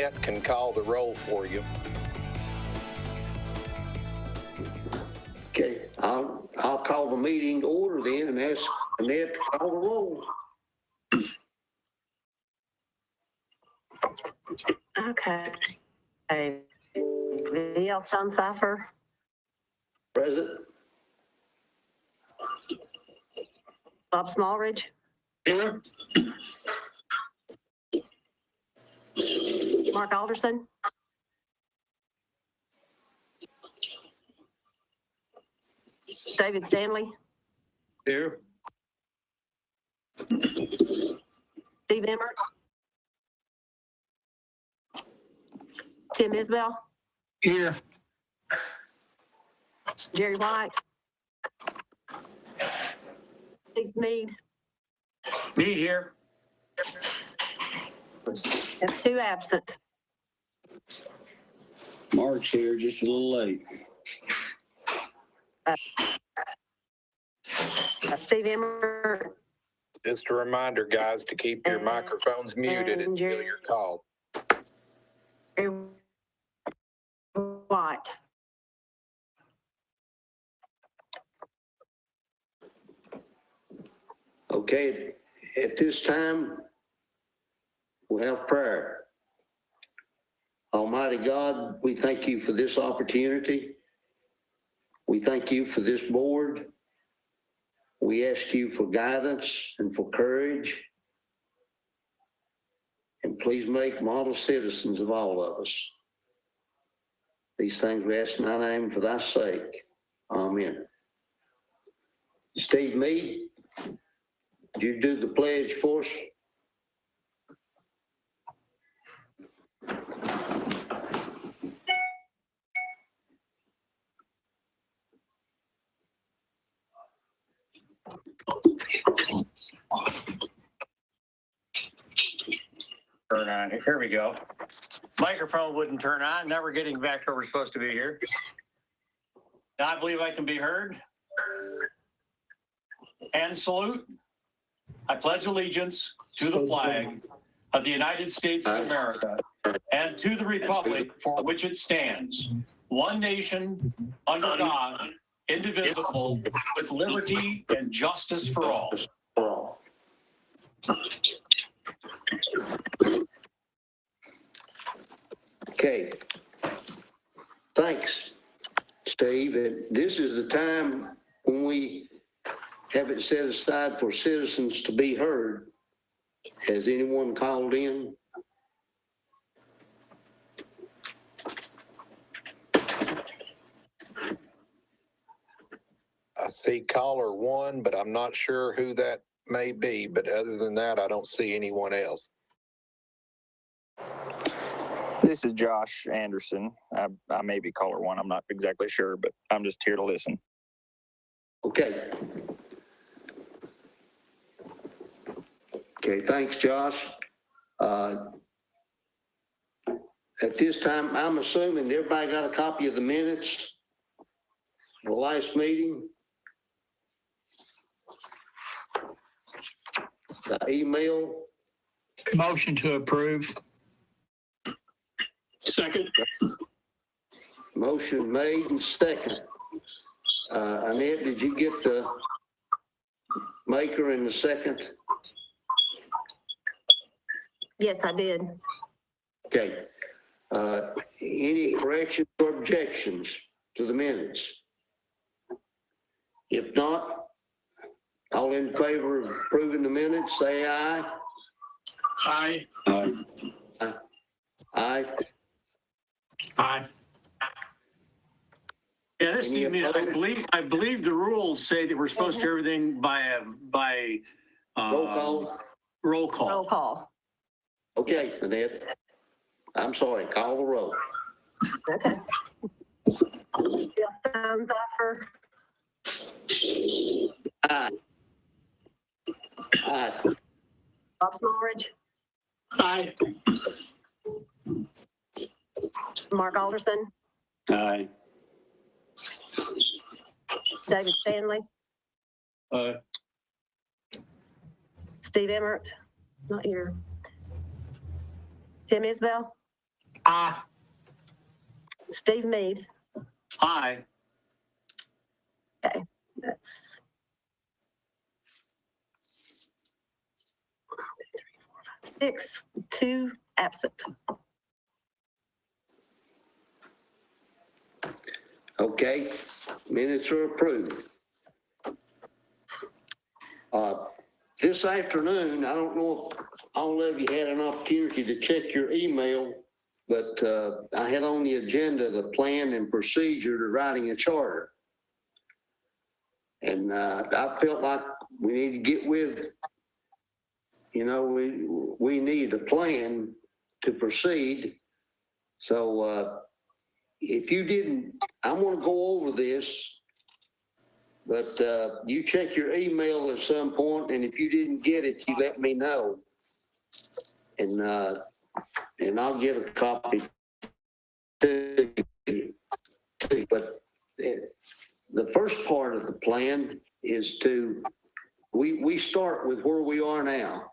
Annette can call the roll for you. Okay, I'll call the meeting to order then and ask Annette to call the roll. Okay. V.L. Stonecipher. Present. Bob Smallridge. Here. Mark Alderson. David Stanley. Here. Steve Emmert. Tim Isbell. Here. Jerry White. Steve Mead. Mead here. There's 2 absent. Mark's here, just a little late. Steve Emmert. Just a reminder, guys, to keep your And- microphones muted and until you're called. Jerry White. Okay, at this time, we'll have prayer. Almighty God, we thank you for this opportunity. We thank you for this board. We ask you for guidance and for courage. And please make model citizens of all of us. These things we ask in thy name for thy sake. Amen. Steve Mead, would you do the pledge for us? Turn on. Here we go. Microphone wouldn't turn on. Now we're getting back where we're supposed to be here. Now I believe I can be heard. And salute. I pledge allegiance to the flag of the United States of America and to the republic for which it stands, one nation, under God, indivisible, with liberty and justice for all. Okay. Thanks, Steve. And this is the time when we have it set aside for citizens to be heard. Has anyone called in? I see caller 1, but I'm not sure who that may be. But other than that, I don't see anyone else. This is Josh Anderson. I may be caller 1. I'm not exactly sure, but I'm just here to listen. Okay. Okay, thanks, Josh. At this time, I'm assuming everybody got a copy of the minutes of the last meeting? The email? Motion to approve. Second. Motion made and second. Annette, did you get the maker in the second? Yes, I did. Okay. Any corrections or objections to the minutes? If not, all in favor of approving the minutes, say aye. Aye. Aye. Aye. Yeah, this, Any I believe the rules say that we're supposed to do everything by Roll call. roll call. Roll call. Okay, Annette. I'm sorry, call the roll. Okay. V.L. Stonecipher. Aye. Aye. Bob Smallridge. Aye. Mark Alderson. Aye. David Stanley. Aye. Steve Emmert. Not here. Tim Isbell. Aye. Steve Mead. Aye. Okay, that's 6, 2 absent. Okay, minutes are approved. This afternoon, I don't know if all of you had an opportunity to check your email, but I had on the agenda the plan and procedure to writing a charter. And I felt like we need to get with, we need a plan to proceed. So if you didn't, I want to go over this, but you check your email at some point, and if you didn't get it, you let me know. And I'll get a copy to you. But the first part of the plan is we start with where we are now.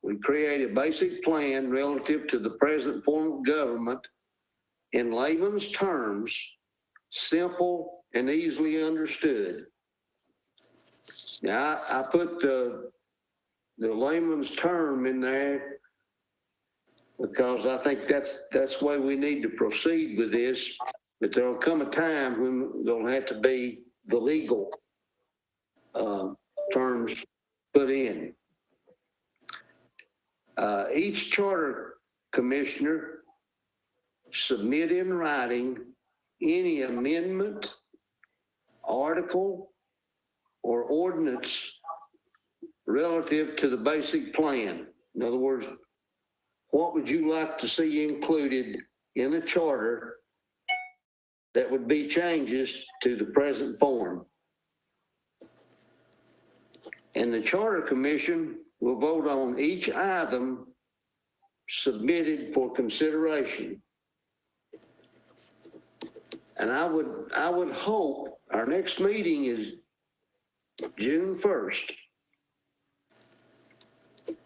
We create a basic plan relative to the present form of government in layman's terms, simple and easily understood. Now, I put the layman's term in there because I think that's the way we need to proceed with this. But there'll come a time when there'll have to be the legal terms put in. Each charter commissioner submit in writing any amendment, article, or ordinance relative to the basic plan. In other words, what would you like to see included in a charter that would be changes to the present form? And the Charter Commission will vote on each item submitted for consideration. And I would hope our next meeting is June 1st.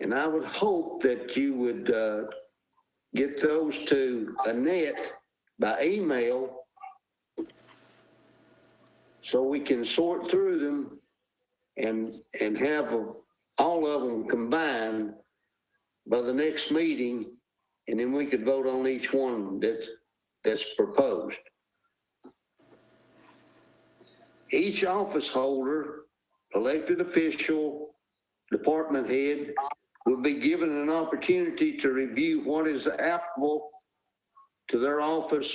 And I would hope that you would get those to Annette by email so we can sort through them and have all of them combined by the next meeting, and then we could vote on each one that's proposed. Each office holder, elected official, department head will be given an opportunity to review what is applicable to their office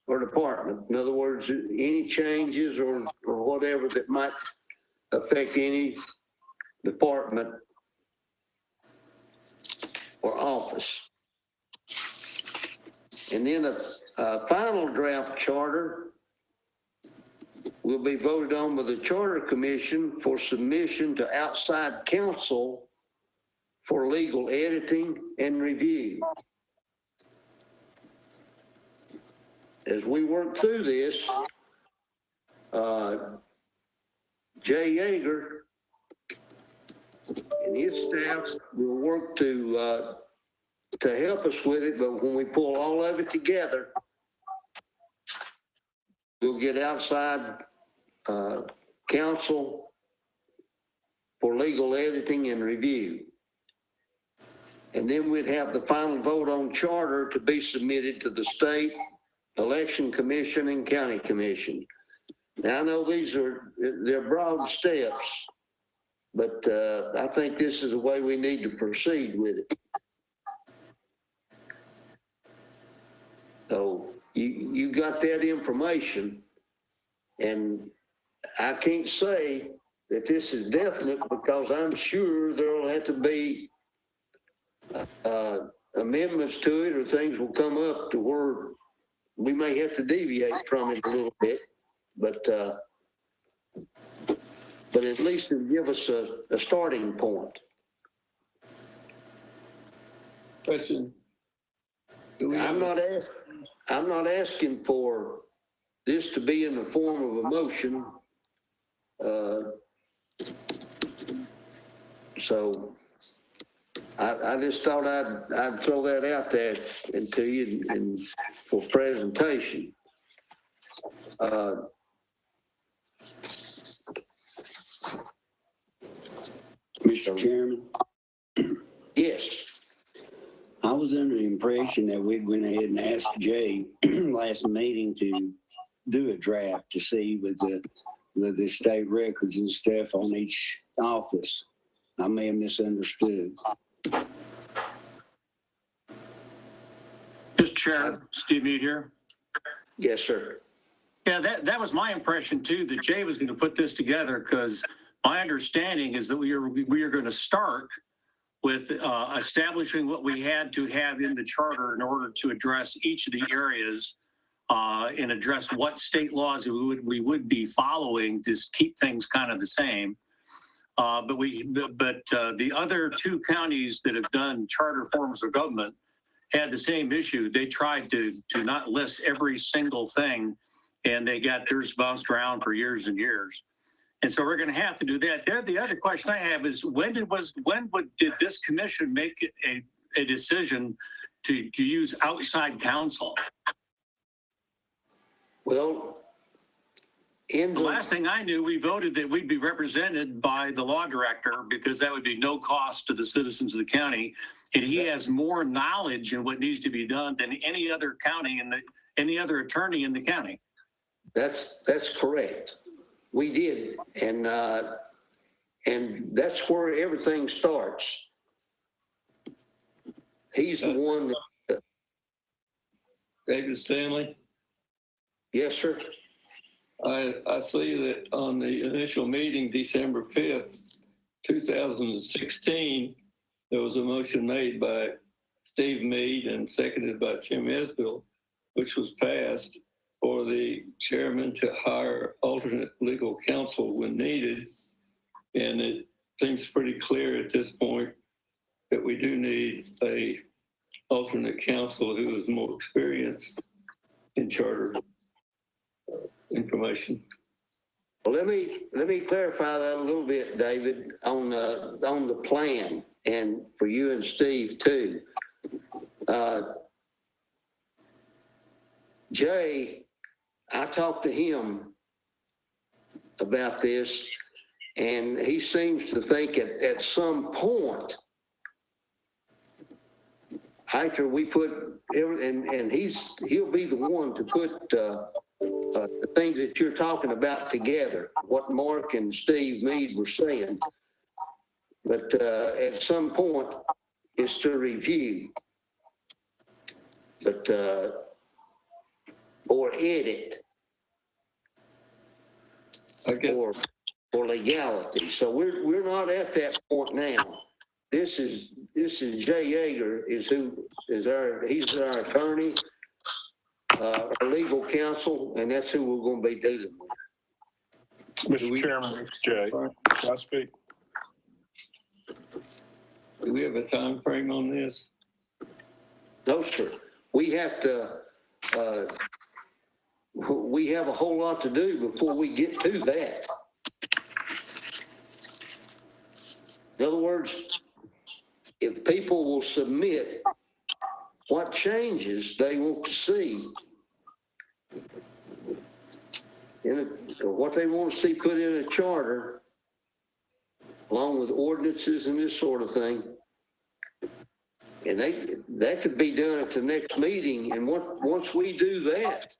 or department. In other words, any changes or whatever that might affect any department or office. And then a final draft charter will be voted on by the Charter Commission for submission to outside counsel for legal editing and review. As we work through this, Jay Yeager and his staff will work to help us with it, but when we pull all of it together, we'll get outside counsel for legal editing and review. And then we'd have the final vote on charter to be submitted to the state election commission and county commission. Now, I know they're broad steps, but I think this is the way we need to proceed with it. So you got that information, and I can't say that this is definite because I'm sure there'll have to be amendments to it, or things will come up to where we may have to deviate from it a little bit, but at least it'll give us a starting point. Question. I'm not asking for this to be in the form of a motion. So I just thought I'd throw that out there to you and for presentation. Mr. Chairman, Yes, I was under the impression that we'd went ahead and asked Jay last meeting to do a draft to see with the state records and stuff on each office. I may have misunderstood. Mr. Chair, Steve Mead here. yes, sir. Yeah, that was my impression too, that Jay was going to put this together, because my understanding is that we are going to start with establishing what we had to have in the charter in order to address each of the areas and address what state laws we would be following to keep things kind of the same. But the other two counties that have done charter forms of government had the same issue. They tried to not list every single thing, and they got theirs bounced around for years and years. And so we're going to have to do that. The other question I have is when did this commission make a decision to use outside counsel? Well, in The last thing I knew, we voted that we'd be represented by the law director, because that would be no cost to the citizens of the county. And he has more knowledge in what needs to be done than any other county and any other attorney in the county. That's correct. We did, and that's where everything starts. He's the one that, David Stanley. yes, sir. I see that on the initial meeting, December 5th, 2016, there was a motion made by Steve Mead and seconded by Tim Isbell, which was passed for the chairman to hire alternate legal counsel when needed. And it seems pretty clear at this point that we do need a alternate counsel who is more experienced in charter information. Well, let me clarify that a little bit, David, on the plan, and for you and Steve too. Jay, I talked to him about this, and he seems to think at some point, after we put and he'll be the one to put the things that you're talking about together, what Mark and Steve Mead were saying. But at some point, it's to review, but or edit, I guess or legality. So we're not at that point now. This is Jay Yeager he's our attorney, our legal counsel, and that's who we're going to be dealing with. Mr. Chairman, it's Jay. Can I speak? do we have a time frame on this? No, sir. We have a whole lot to do before we get to that. In other words, if people will submit what changes they want to see, or what they want to see put in a charter, along with ordinances and this sort of thing. And that could be done at the next meeting. And once we do that,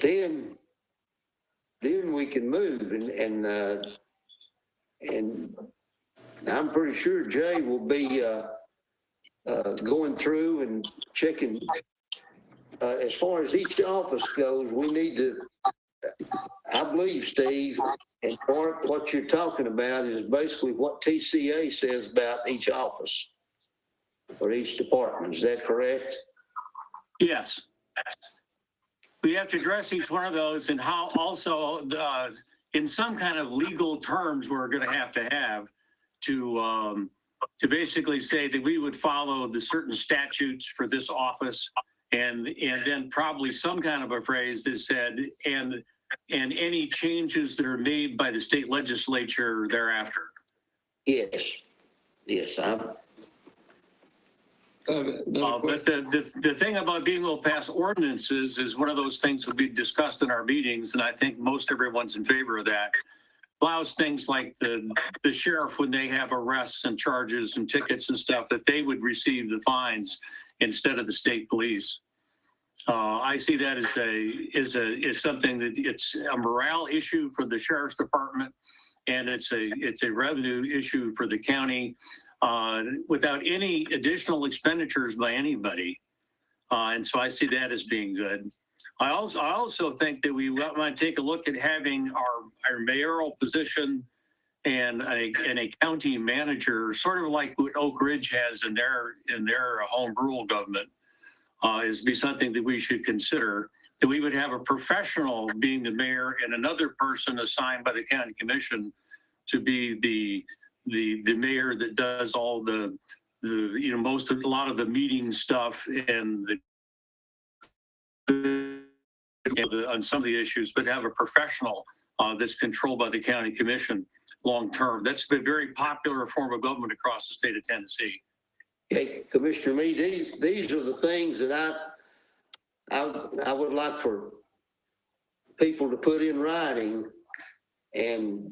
then we can move. And I'm pretty sure Jay will be going through and checking. As far as each office goes, we need to, I believe, Steve and Mark, what you're talking about is basically what TCA says about each office or each department. Is that correct? Yes. We have to address each one of those, and how also in some kind of legal terms we're going to have to basically say that we would follow the certain statutes for this office, and then probably some kind of a phrase that said, and and any changes that are made by the state legislature thereafter. Yes, yes, But the thing about being able to pass ordinances is one of those things that we discussed in our meetings, and I think most everyone's in favor of that. Allows things like the sheriff, when they have arrests and charges and tickets and stuff, that they would receive the fines instead of the state police. I see that as something that it's a morale issue for the sheriff's department, and it's a revenue issue for the county without any additional expenditures by anybody. And so I see that as being good. I also think that we might take a look at having our mayoral position and a county manager, sort of like what Oak Ridge has in their home rule government, is be something that we should consider. That we would have a professional being the mayor and another person assigned by the county commission to be the mayor that does all the a lot of the meeting stuff and on some of the issues, but have a professional that's controlled by the county commission long term. That's been a very popular form of government across the state of Tennessee. okay, Commissioner Meade, these are the things that I would like for people to put in writing and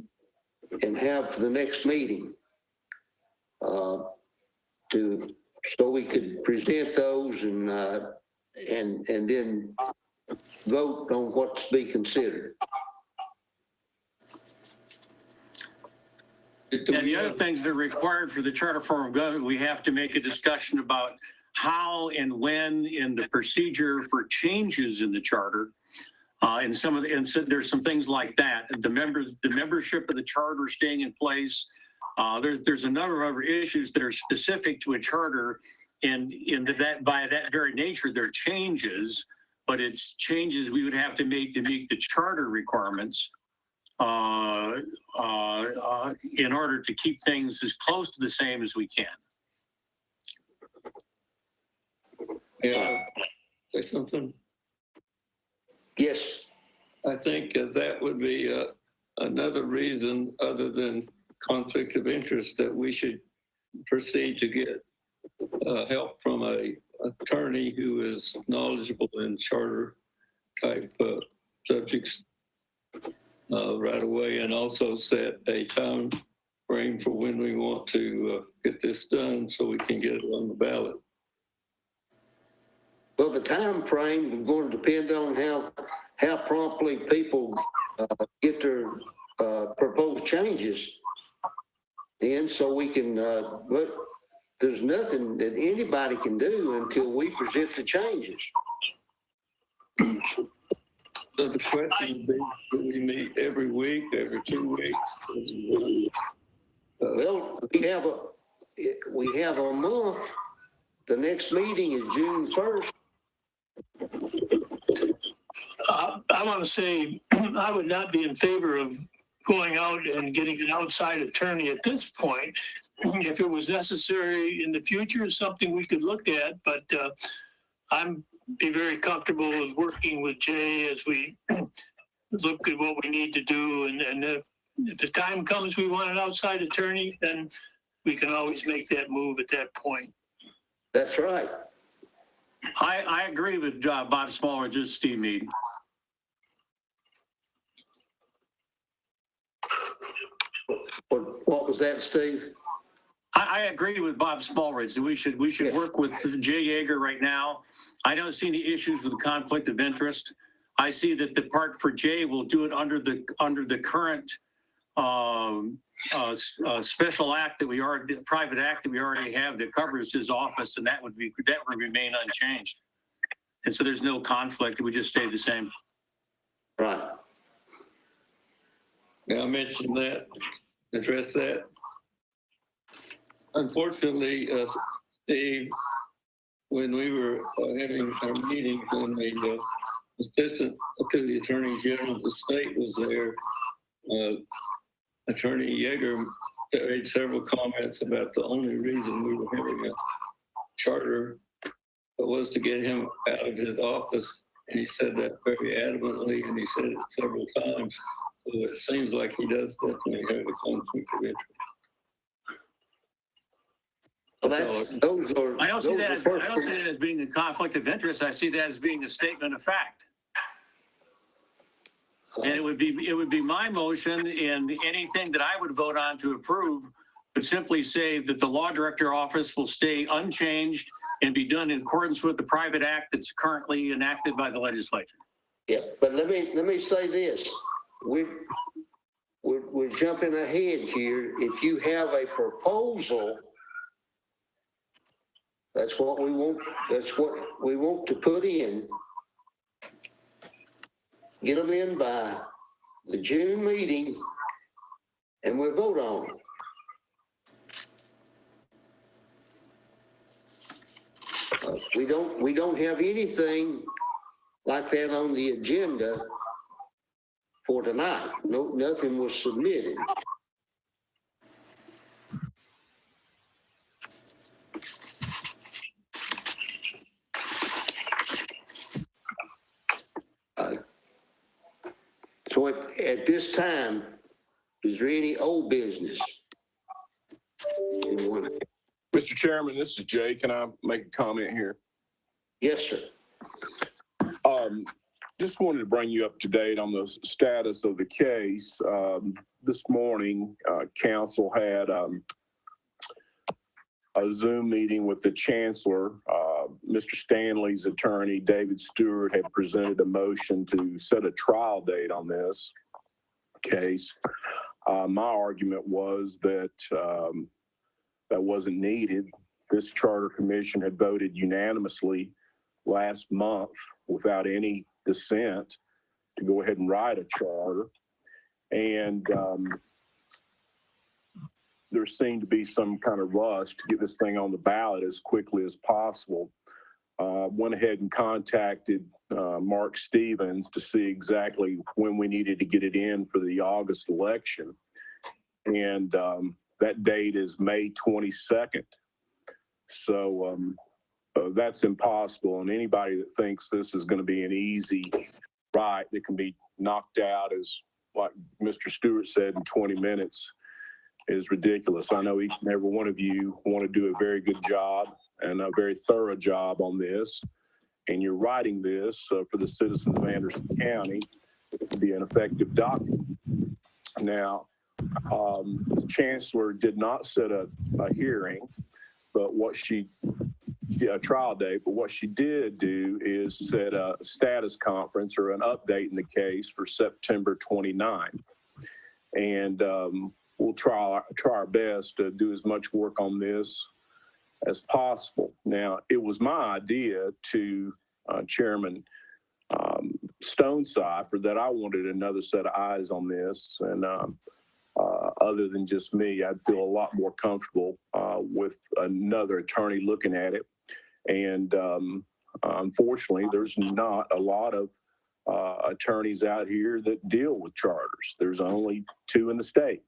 have for the next meeting. So we could present those and then vote on what's to be considered. And the other things that are required for the charter form of government, we have to make a discussion about how and when in the procedure for changes in the charter. And so there's some things like that. The membership of the charter staying in place. There's a number of other issues that are specific to a charter, and that by that very nature, they're changes, but it's changes we would have to make the charter requirements in order to keep things as close to the same as we can. Yeah, say something. Yes, I think that would be another reason other than conflict of interest that we should proceed to get help from a attorney who is knowledgeable in charter type subjects right away, and also set a time frame for when we want to get this done so we can get it on the ballot. well, the time frame is going to depend on how promptly people get their proposed changes in, so we can, but there's nothing that anybody can do until we present the changes. So the question would be, do we meet every week, every 2 weeks? Well, we have a month. The next meeting is June 1st. I want to say I would not be in favor of going out and getting an outside attorney at this point. If it was necessary in the future, something we could look at, but I'm be very comfortable with working with Jay as we look at what we need to do. And if the time comes we want an outside attorney, then we can always make that move at that point. That's right. I agree with Bob Smallridge and Steve Meade. What was that, Steve? I agree with Bob Smallridge that we should Yes. work with Jay Yeager right now. I don't see any issues with conflict of interest. I see that the part for Jay will do it under the current special act that private act that we already have that covers his office, and that would remain unchanged. And so there's no conflict. It would just stay the same. Right. Yeah, I mentioned that, address that. Unfortunately, Steve, when we were having our meetings and the assistant to the Attorney General of the state was there, Attorney Yeager made several comments about the only reason we were having a charter was to get him out of his office And he said that very adamantly, and he said it several times. So it seems like he does definitely have a conflict of interest. Well, those are. I don't see those that. are I don't personal- see that as being a conflict of interest. I see that as being a statement of fact. And it would be my motion, and anything that I would vote on to approve would simply say that the law director office will stay unchanged and be done in accordance with the private act that's currently enacted by the legislature. Yeah, but let me say this. We're jumping ahead here. If you have a proposal, that's what we want to put in. Get them in by the June meeting and we'll vote on it. We don't have anything like that on the agenda for tonight. No, nothing was submitted. So at this time, is there any old business? Anyone? Mr. Chairman, this is Jay. Can I make a comment here? Yes, sir. Just wanted to bring you up to date on the status of the case. This morning, council had a Zoom meeting with the chancellor. Mr. Stanley's attorney, David Stewart, had presented a motion to set a trial date on this case. My argument was that that wasn't needed. This charter commission had voted unanimously last month without any dissent to go ahead and write a charter. And there seemed to be some kind of rush to get this thing on the ballot as quickly as possible. Went ahead and contacted Mark Stevens to see exactly when we needed to get it in for the August election. And that date is May 22nd. So that's impossible. And anybody that thinks this is going to be an easy ride that can be knocked out, as like Mr. Stewart said, in 20 minutes is ridiculous. I know each and every one of you want to do a very good job and a very thorough job on this. And you're writing this for the citizens of Anderson County to be an effective document. Now, the chancellor did not set a hearing, but a trial date, but what she did do is set a status conference or an update in the case for September 29th. And we'll try our best to do as much work on this as possible. Now, it was my idea to Chairman Stonecipher that I wanted another set of eyes on this, and other than just me, I'd feel a lot more comfortable with another attorney looking at it. And unfortunately, there's not a lot of attorneys out here that deal with charters. There's only 2 in the state.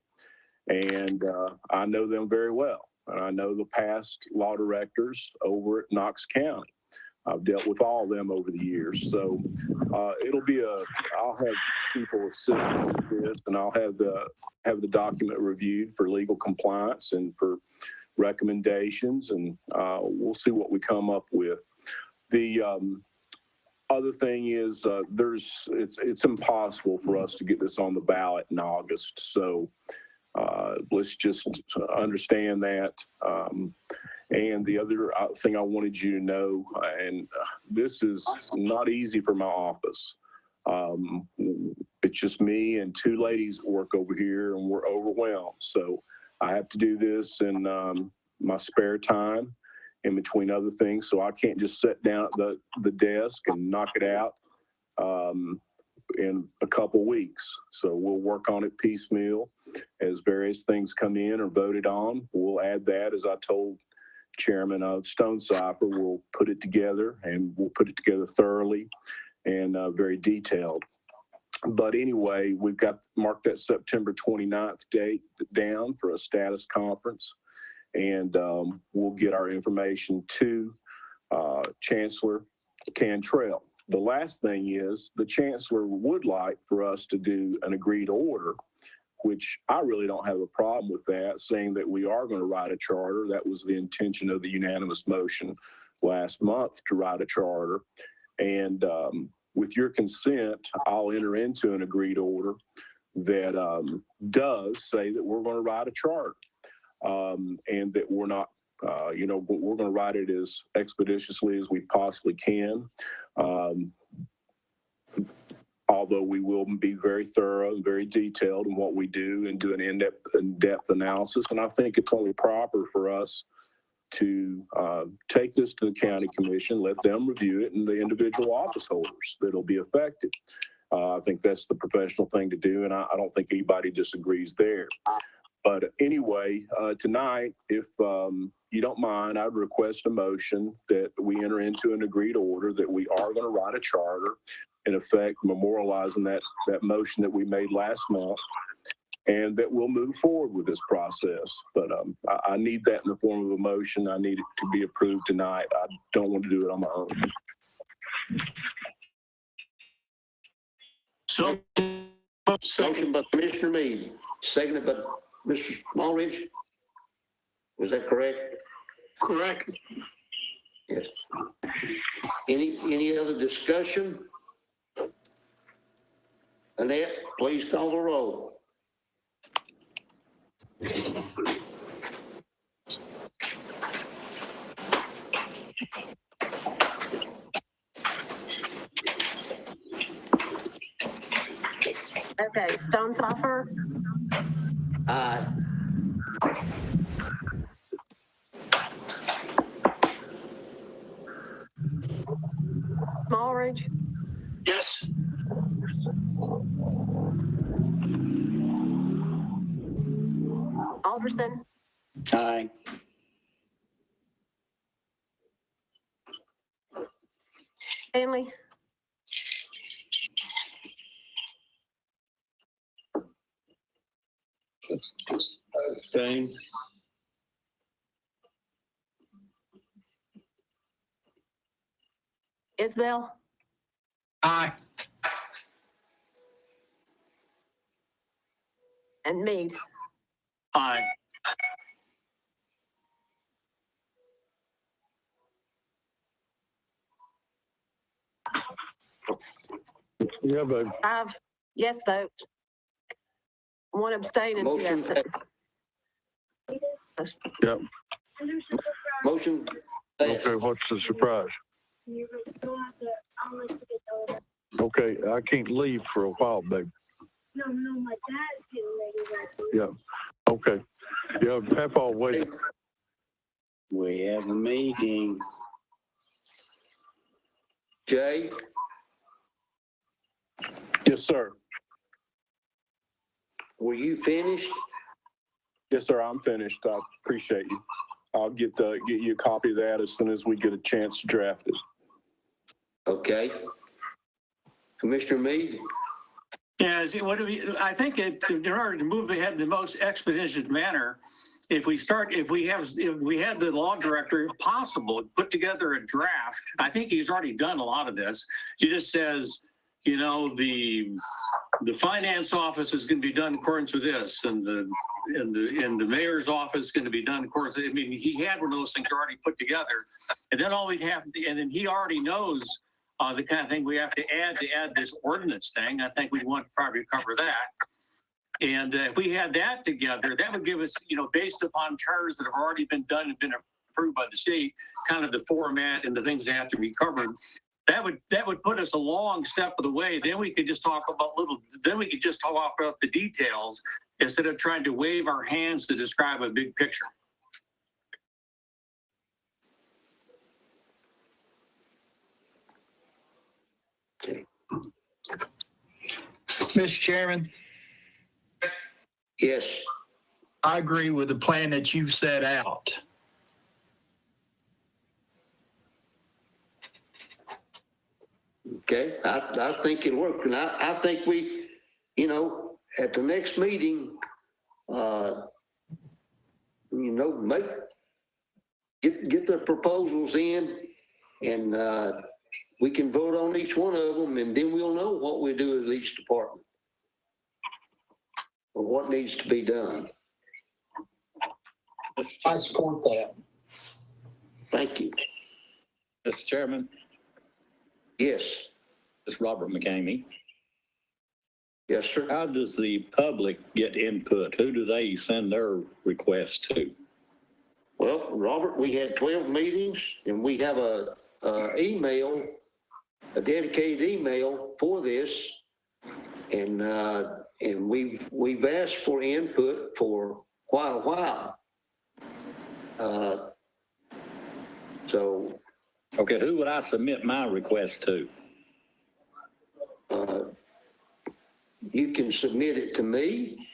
And I know them very well. And I know the past law directors over at Knox County. I've dealt with all of them over the years. So I'll have people assist me with this, and I'll have the document reviewed for legal compliance and for recommendations, and we'll see what we come up with. The other thing is it's impossible for us to get this on the ballot in August. So let's just understand that. And the other thing I wanted you to know, and this is not easy for my office. It's just me and 2 ladies that work over here, and we're overwhelmed. So I have to do this in my spare time in between other things. So I can't just sit down at the desk and knock it out in a couple weeks. So we'll work on it piecemeal as various things come in or voted on. We'll add that, as I told Chairman Stonecipher. We'll put it together, and we'll put it together thoroughly and very detailed. But anyway, we've got marked that September 29th date down for a status conference, and we'll get our information to Chancellor Cantrell. the last thing is the chancellor would like for us to do an agreed order, which I really don't have a problem with that, saying that we are going to write a charter. That was the intention of the unanimous motion last month, to write a charter. And with your consent, I'll enter into an agreed order that does say that we're going to write a charter, and that we're not, we're going to write it as expeditiously as we possibly can. Although we will be very thorough and very detailed in what we do and do an in-depth analysis. And I think it's only proper for us to take this to the county commission, let them review it, and the individual office holders that'll be affected. I think that's the professional thing to do, and I don't think anybody disagrees there. But anyway, tonight, if you don't mind, I'd request a motion that we enter into an agreed order that we are going to write a charter, in effect memorializing that motion that we made last month, and that we'll move forward with this process. But I need that in the form of a motion. I need it to be approved tonight. I don't want to do it on my own. So, Motion by Commissioner Meade, seconded by Mr. Smallridge. Was that correct? correct. Yes. Any other discussion? Annette, please call the roll. Okay, Stonefalfer, Aye. Smallridge, Yes. Alderson, Aye. Stanley, Abstain. Isbell, Aye. and Meade. Aye. Yeah, but 5 yes votes. 1 abstain and 2 Motion absent. yeah, Motion passed. okay, what's the surprise? Okay, I can't leave for a while, baby. No, my dad's getting ready. Yeah, okay. Yeah, Papa, wait. We have a meeting. Jay, Yes, sir. were you finished? Yes, sir. I'm finished. I appreciate you. I'll get you a copy of that as soon as we get a chance to draft it. Okay. Commissioner Meade? Yes, I think in order to move ahead in the most expeditious manner, if we have the law director, if possible, put together a draft. I think he's already done a lot of this. He just says, the finance office is going to be done in accordance with this, and the mayor's office is going to be done in accordance. I mean, he had one of those things already put together, and then all we'd have, and then he already knows the kind of thing we have to add this ordinance thing. I think we'd want to probably cover that. And if we had that together, that would give us, based upon charters that have already been done and been approved by the state, kind of the format and the things that have to be covered. That would put us a long step of the way. Then we could just talk about the details instead of trying to wave our hands to describe a big picture. Okay. Mr. Chairman, Yes. I agree with the plan that you've set out. Okay, I think it'll work, and I think we, at the next meeting, get the proposals in and we can vote on each one of them, and then we'll know what we do with each department, or what needs to be done. I support that. Thank you. Mr. Chairman, Yes. this is Robert McCamey. Yes, sir. How does the public get input? Who do they send their requests to? Well, Robert, we had 12 meetings, and we have a dedicated email for this. And we've asked for input for quite a while. So. Okay, who would I submit my request to? You can submit it to me.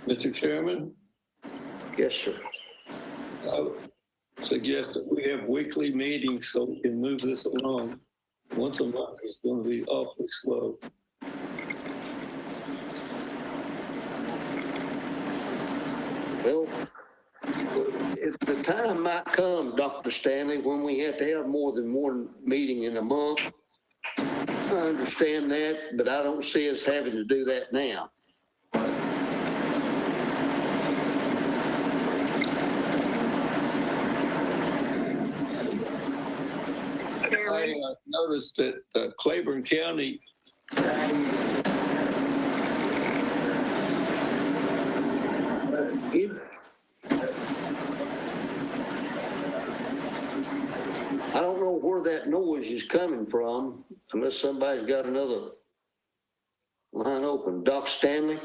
Mr. Chairman, Yes, sir. I would suggest that we have weekly meetings so we can move this along. Once a month is going to be awfully slow. Well, the time might come, Dr. Stanley, when we have to have more than one meeting in a month. I understand that, but I don't see us having to do that now. I noticed that Claiborne County I don't know where that noise is coming from, unless somebody's got another line open. Doc Stanley?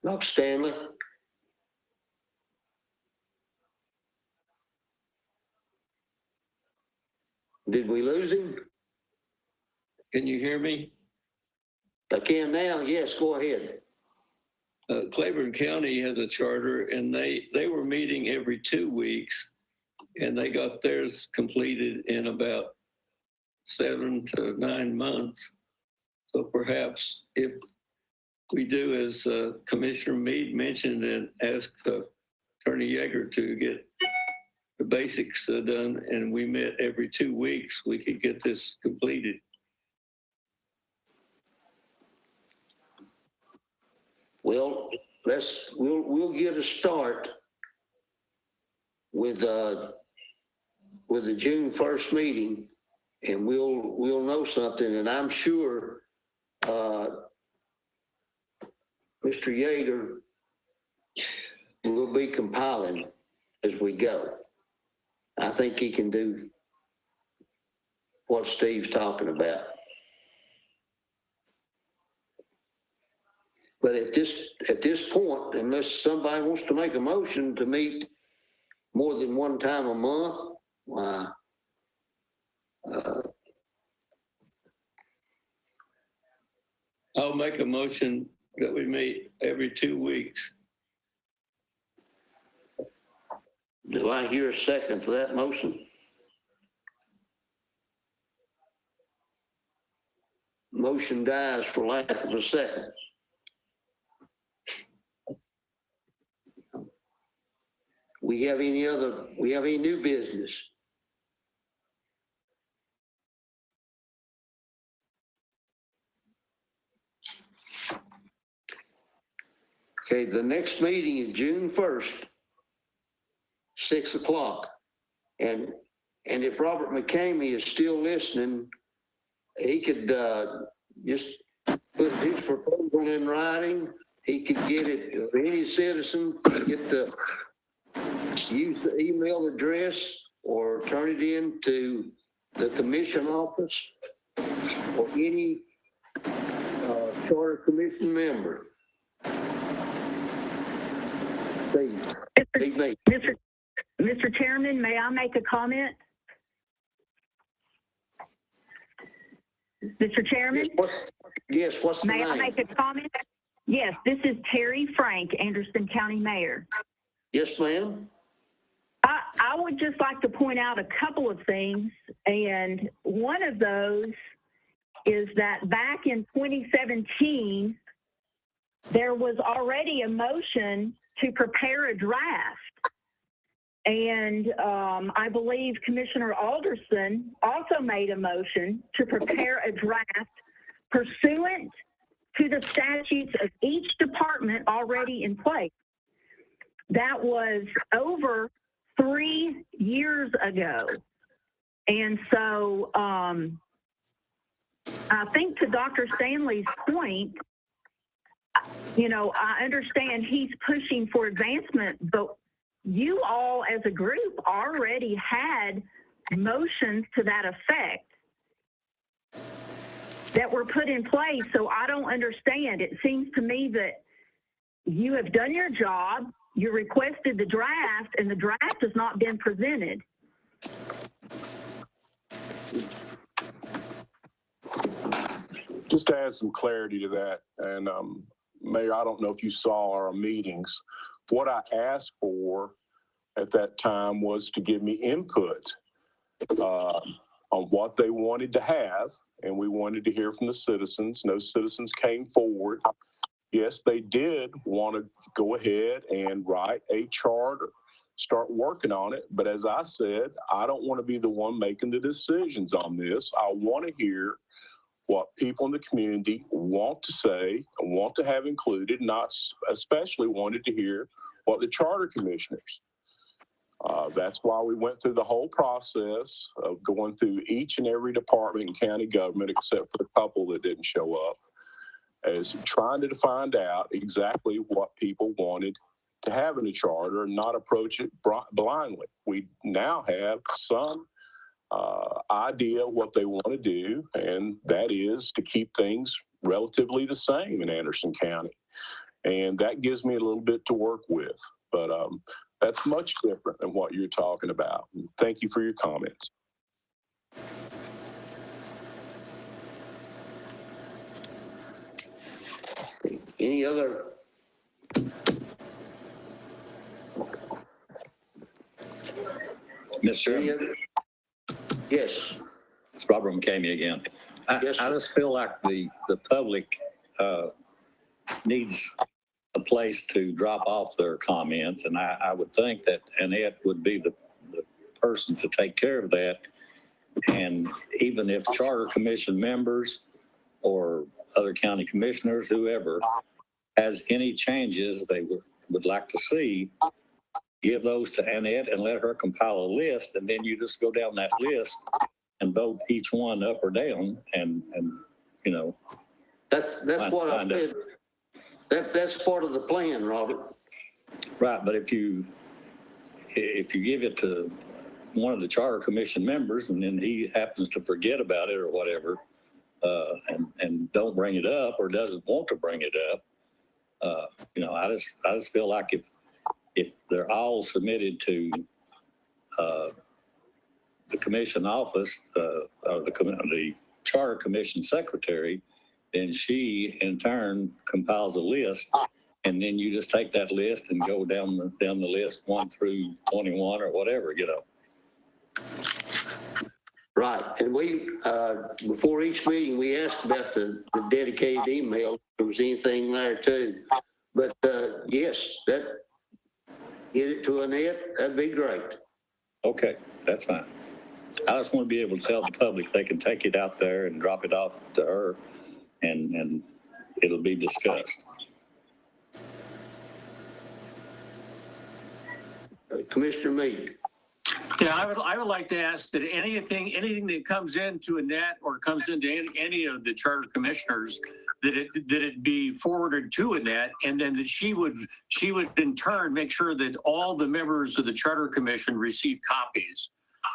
Doc Stanley? Did we lose him? Can you hear me? I can now. Yes, go ahead. Claiborne County has a charter, and they were meeting every 2 weeks, and they got theirs completed in about 7 to 9 months. So perhaps if we do as Commissioner Meade mentioned and ask Attorney Yeager to get the basics done, and we met every 2 weeks, we could get this completed. Well, we'll get a start with the June 1st meeting, and we'll know something. And I'm sure Mr. Yeager will be compiling as we go. I think he can do what Steve's talking about. But at this point, unless somebody wants to make a motion to meet more than one time a month, I'll make a motion that we meet every 2 weeks. do I hear a second for that motion? Motion dies for lack of a second. We have any new business? Okay, the next meeting is June 1st, 6 o'clock. And if Robert McCamey is still listening, he could just put his proposal in writing. He could get it, any citizen could get use the email address or turn it in to the commission office or any charter commission member. Mr. Chairman, may I make a comment? Mr. Chairman? Yes, what's the name? May I make a comment? Yes, this is Terry Frank, Anderson County Mayor. Yes, ma'am. I would just like to point out a couple of things, and one of those is that back in 2017, there was already a motion to prepare a draft. And I believe Commissioner Alderson also made a motion to prepare a draft pursuant to the statutes of each department already in place. That was over 3 years ago. And so I think to Dr. Stanley's point, you know, I understand he's pushing for advancement, but you all as a group already had motions to that effect that were put in place. So I don't understand. It seems to me that you have done your job, you requested the draft, and the draft has not been presented. Just to add some clarity to that, and Mayor, I don't know if you saw our meetings. What I asked for at that time was to give me input on what they wanted to have, and we wanted to hear from the citizens. No citizens came forward. Yes, they did want to go ahead and write a charter, start working on it. But as I said, I don't want to be the one making the decisions on this. I want to hear what people in the community want to say and want to have included, not especially wanted to hear what the charter commissioners. That's why we went through the whole process of going through each and every department in county government, except for a couple that didn't show up, as trying to find out exactly what people wanted to have in a charter and not approach it blindly. We now have some idea what they want to do, and that is to keep things relatively the same in Anderson County. And that gives me a little bit to work with, but that's much different than what you're talking about. Thank you for your comments. Any other? Mr. Chairman. Yes. It's Robert McCamey again. Yes, I just feel like the public needs a place to drop off their comments, and I would think that Annette would be the person to take care of that. And even if Charter Commission members or other county commissioners, whoever, has any changes they would like to see, give those to Annette and let her compile a list, and then you just go down that list and vote each one up or down, and you know. That's what I said. That's part of the plan, Robert. Right, but if you give it to one of the Charter Commission members and then he happens to forget about it or whatever, and don't bring it up or doesn't want to bring it up, you know, I just feel like if they're all submitted to the commission office, or the Charter Commission secretary, then she in turn compiles a list, and then you just take that list and go down the list 1 through 21 or whatever, you know. Right, and we, before each meeting, we asked about the dedicated email, if there was anything there too. But yes, get it to Annette, that'd be great. Okay, that's fine. I just want to be able to tell the public they can take it out there and drop it off to her, and it'll be discussed. Commissioner Meade. Yeah, I would like to ask that anything that comes into Annette or comes into any of the charter commissioners, that it be forwarded to Annette, and then that she would in turn make sure that all the members of the charter commission receive copies.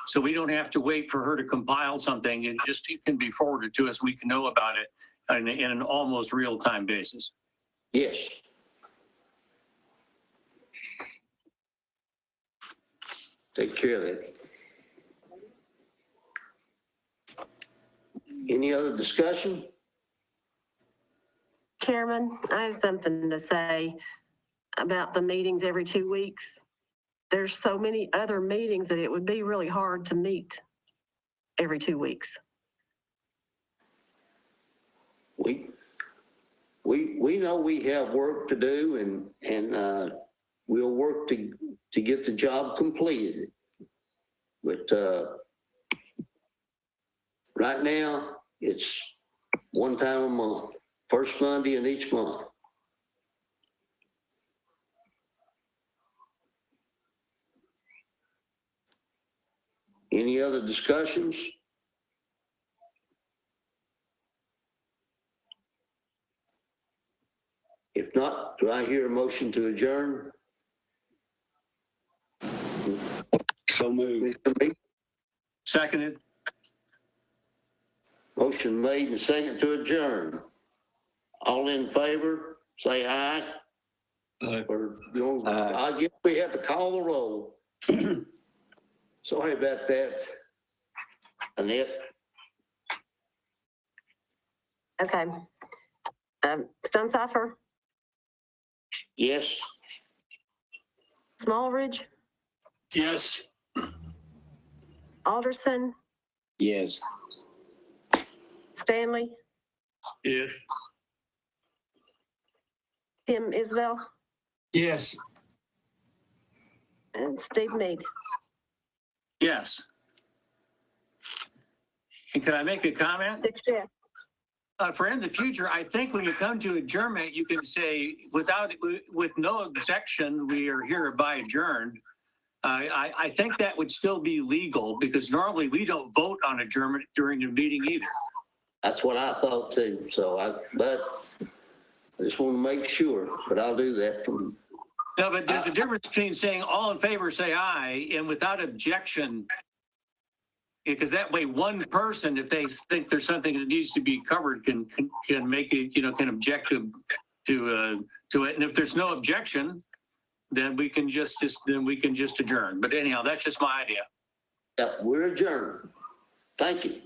So we don't have to wait for her to compile something. It can be forwarded to us. We can know about it in an almost real-time basis. Yes. Take care of that. Any other discussion? Chairman, I have something to say about the meetings every 2 weeks. There's so many other meetings that it would be really hard to meet every 2 weeks. We know we have work to do, and we'll work to get the job completed. But right now, it's one time a month, first Monday in each month. Any other discussions? If not, do I hear a motion to adjourn? So moved. Seconded. Motion made and second to adjourn. All in favor, say aye. Aye. Or, I guess we have to call the roll. Sorry about that. Annette? Okay. Stonecipher, Yes? Smallridge, Yes. Alderson, Yes. Stanley, Yes. Tim Isbell, Yes. and Steve Meade. Yes. And can I make a comment? 6 yes. For in the future, I think when you come to adjournment, you can say, with no objection, we are hereby adjourned. I think that would still be legal because normally we don't vote on adjournment during the meeting either. That's what I thought too, but I just want to make sure, but I'll do that from. No, but there's a difference between saying all in favor, say aye, and without objection. Because that way, one person, if they think there's something that needs to be covered, can make it, can object to it. And if there's no objection, then we can just adjourn. But anyhow, that's just my idea. Yeah, we're adjourned. Thank you.